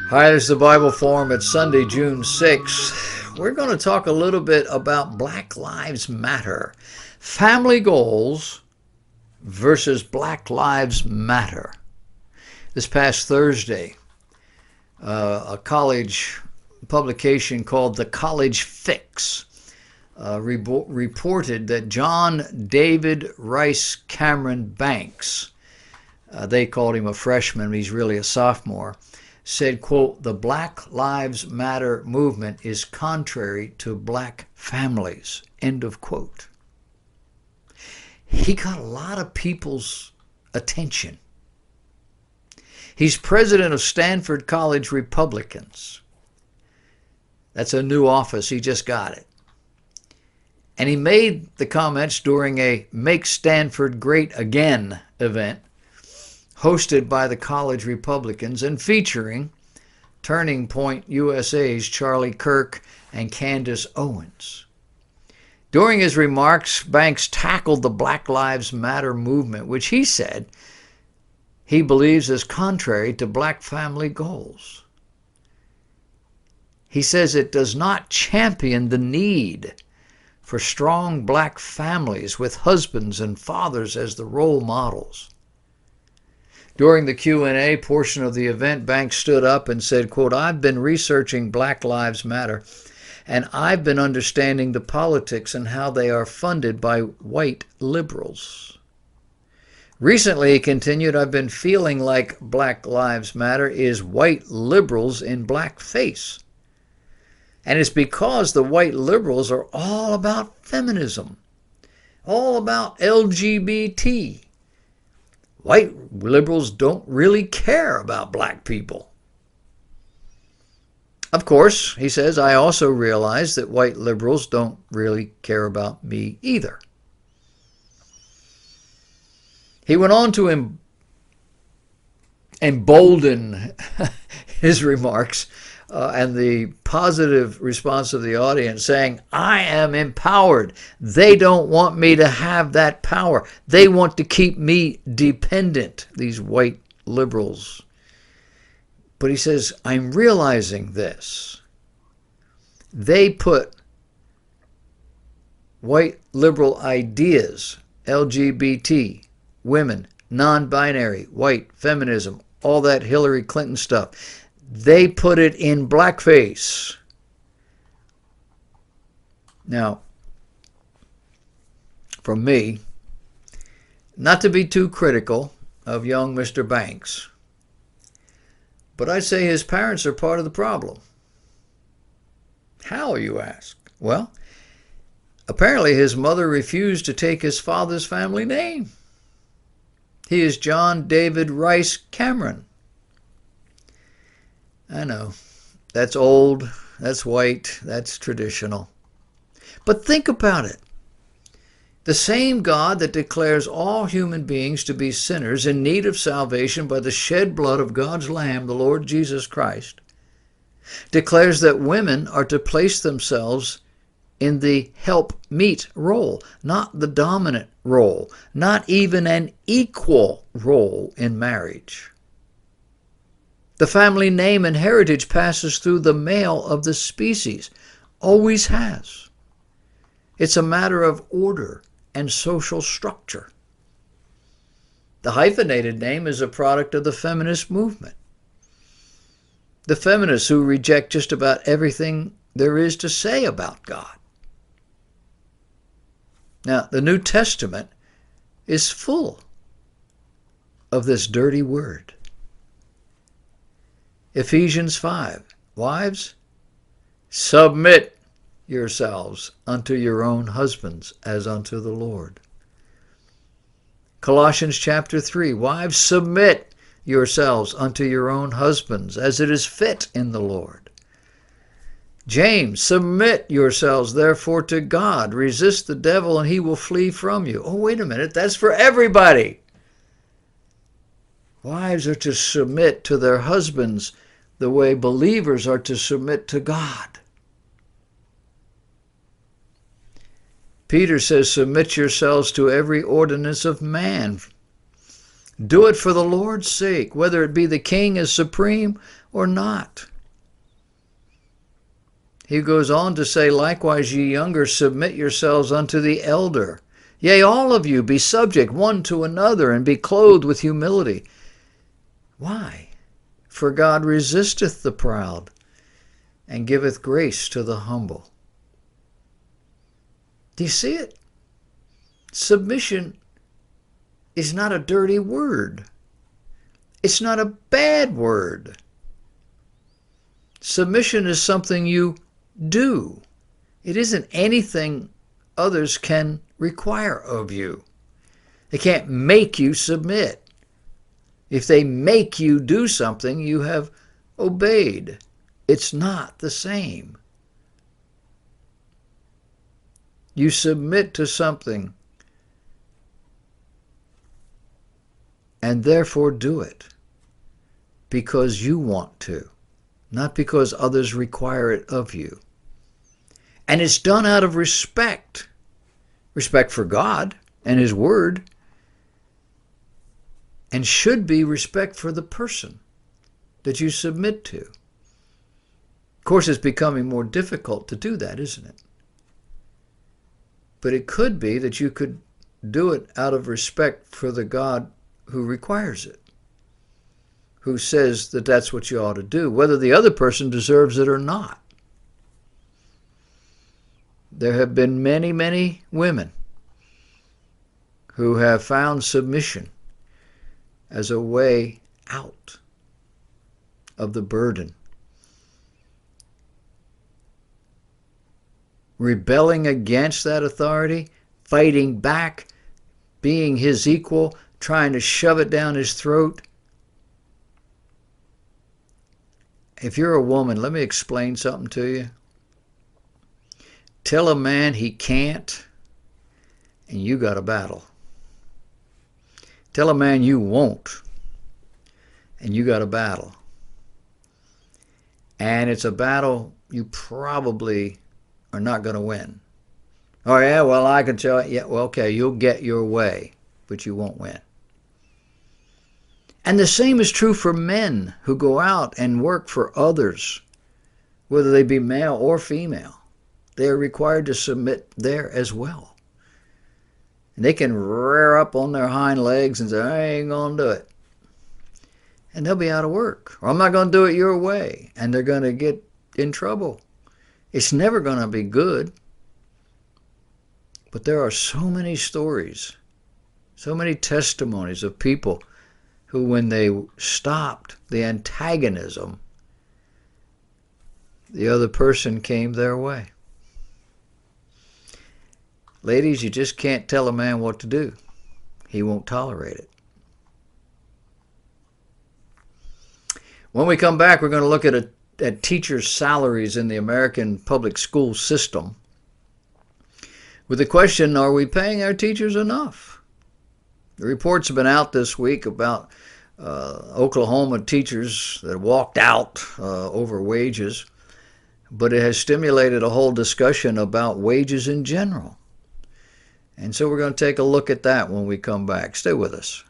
Hi, this is the Bible Forum. It's Sunday, June 6th. We're going to talk a little bit about Black Lives Matter. Family goals versus Black Lives Matter. This past Thursday, a college publication called The College Fix reported that John David Rice Cameron Banks, they called him a freshman, he's really a sophomore, said, quote, "The Black Lives Matter movement is contrary to black families," end of quote. He got a lot of people's attention. He's president of Stanford College Republicans. That's a new office. He just got it. And he made the comments during a Make Stanford Great Again event hosted by the college Republicans and featuring Turning Point USA's Charlie Kirk and Candace Owens. During his remarks, Banks tackled the Black Lives Matter movement, which he said he believes is contrary to black family goals. He says it does not champion the need for strong black families with husbands and fathers as the role models. During the Q&A portion of the event, Banks stood up and said, quote, "I've been researching Black Lives Matter, and I've been understanding the politics and how they are funded by white liberals. Recently," he continued, "I've been feeling like Black Lives Matter is white liberals in blackface. And it's because the white liberals are all about feminism, all about LGBT. White liberals don't really care about black people. Of course," he says, "I also realize that white liberals don't really care about me either." He went on to embolden his remarks and the positive response of the audience, saying, "I am empowered. They don't want me to have that power. They want to keep me dependent, these white liberals." But he says, "I'm realizing this. They put white liberal ideas, LGBT, women, non-binary, white, feminism, all that Hillary Clinton stuff, they put it in blackface." Now, from me, not to be too critical of young Mr. Banks, but I say his parents are part of the problem. How, you ask? Well, apparently his mother refused to take his father's family name. He is John David Rice Cameron. I know, that's old, that's white, that's traditional. But think about it. The same God that declares all human beings to be sinners in need of salvation by the shed blood of God's Lamb, the Lord Jesus Christ, declares that women are to place themselves in the help-meet role, not the dominant role, not even an equal role in marriage. The family name and heritage passes through the male of the species, always has. It's a matter of order and social structure. The hyphenated name is a product of the feminist movement. The feminists who reject just about everything there is to say about God. Now, the New Testament is full of this dirty word. Ephesians 5, "Wives, submit yourselves unto your own husbands as unto the Lord." Colossians chapter 3, "Wives, submit yourselves unto your own husbands as it is fit in the Lord." James, "Submit yourselves therefore to God. Resist the devil and he will flee from you." Oh, wait a minute, that's for everybody. Wives are to submit to their husbands the way believers are to submit to God. Peter says, "Submit yourselves to every ordinance of man Do it for the Lord's sake, whether it be the king as supreme or not. He goes on to say, likewise, ye younger, submit yourselves unto the elder. Yea, all of you be subject one to another, and be clothed with humility. Why? For God resisteth the proud, and giveth grace to the humble. Do you see it? Submission is not a dirty word. It's not a bad word. Submission is something you do. It isn't anything others can require of you. They can't make you submit. If they make you do something, you have obeyed. It's not the same. You submit to something and therefore do it because you want to, not because others require it of you. And it's done out of respect for God and His Word, and should be respect for the person that you submit to. Of course, it's becoming more difficult to do that, isn't it? But it could be that you could do it out of respect for the God who requires it, who says that that's what you ought to do, whether the other person deserves it or not. There have been many, many women who have found submission as a way out of the burden. Rebelling against that authority, fighting back, being his equal, trying to shove it down his throat. If you're a woman, let me explain something to you. Tell a man he can't, and you got a battle. Tell a man you won't, and you got a battle. And it's a battle you probably are not going to win. Oh yeah, well I can tell you, yeah, well okay, you'll get your way, but you won't win. And the same is true for men who go out and work for others, whether they be male or female. They are required to submit there as well. And they can rear up on their hind legs and say, I ain't going to do it. And they'll be out of work. Or I'm not going to do it your way. And they're going to get in trouble. It's never going to be good. But there are so many stories, so many testimonies of people who, when they stopped the antagonism, the other person came their way. Ladies, you just can't tell a man what to do. He won't tolerate it. When we come back, we're going to look at teachers' salaries in the American public school system with the question, are we paying our teachers enough? The reports have been out this week about Oklahoma teachers that walked out over wages, but it has stimulated a whole discussion about wages in general. And so we're going to take a look at that when we come back. Stay with us.